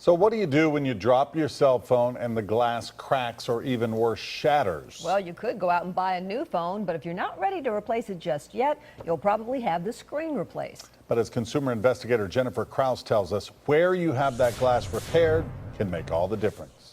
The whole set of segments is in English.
So what do you do when you drop your cell phone and the glass cracks or even worse, shatters? Well, you could go out and buy a new phone, but if you're not ready to replace it just yet, you'll probably have the screen replaced. But as consumer investigator Jennifer Krause tells us, where you have that glass repaired can make all the difference.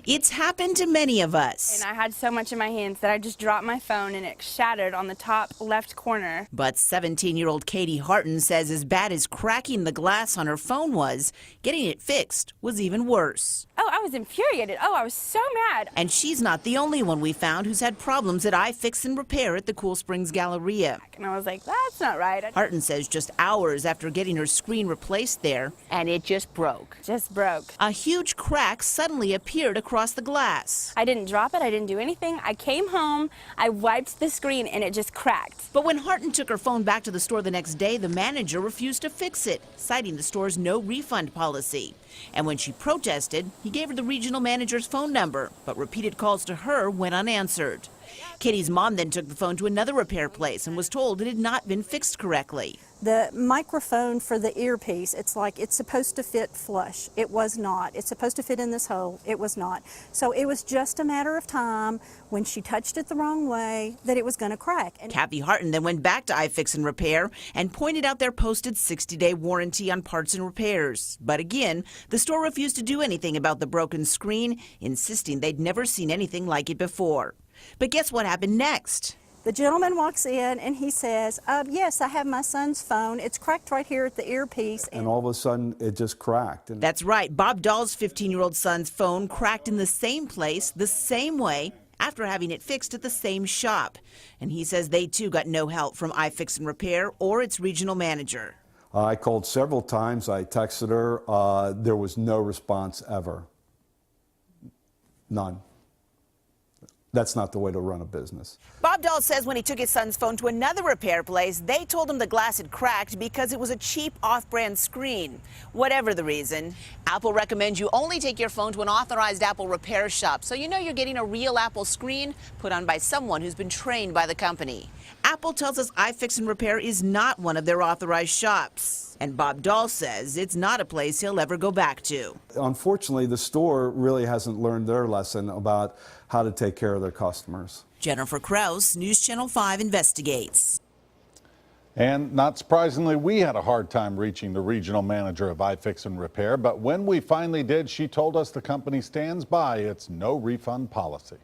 It's happened to many of us. And I had so much in my hands that I just dropped my phone and it shattered on the top left corner. But 17-year-old Katie Harton says as bad as cracking the glass on her phone was, getting it fixed was even worse. Oh, I was infuriated. Oh, I was so mad. And she's not the only one we found who's had problems at iFix and Repair at the Cool Springs Galleria. And I was like, that's not right. Harton says just hours after getting her screen replaced there, and it just broke. Just broke. a huge crack suddenly appeared across the glass. I didn't drop it. I didn't do anything. I came home, I wiped the screen, and it just cracked. But when Harton took her phone back to the store the next day, the manager refused to fix it, citing the store's no refund policy. And when she protested, he gave her the regional manager's phone number, but repeated calls to her went unanswered. Katie's mom then took the phone to another repair place and was told it had not been fixed correctly. The microphone for the earpiece, it's like it's supposed to fit flush. It was not. It's supposed to fit in this hole. It was not. So it was just a matter of time when she touched it the wrong way that it was going to crack. And Kathy Harton then went back to iFix and Repair and pointed out their posted 60-day warranty on parts and repairs. But again, the store refused to do anything about the broken screen, insisting they'd never seen anything like it before. But guess what happened next? the gentleman walks in and he says, yes, I have my son's phone. It's cracked right here at the earpiece. And all of a sudden, it just cracked. And that's right. Bob Dahl's 15-year-old son's phone cracked in the same place, the same way, after having it fixed at the same shop. And he says they, too, got no help from iFix and Repair or its regional manager. I called several times. I texted her. There was no response ever. None. That's not the way to run a business. Bob Dahl says when he took his son's phone to another repair place, they told him the glass had cracked because it was a cheap off-brand screen. Whatever the reason, Apple recommends you only take your phone to an authorized Apple repair shop, so you know you're getting a real Apple screen put on by someone who's been trained by the company. Apple tells us iFix and Repair is not one of their authorized shops. And Bob Dahl says it's not a place he'll ever go back to. Unfortunately, the store really hasn't learned their lesson about how to take care of their customers. Jennifer Krause, News Channel 5 investigates. And not surprisingly, we had a hard time reaching the regional manager of iFix and Repair, but when we finally did, she told us the company stands by its no refund policy.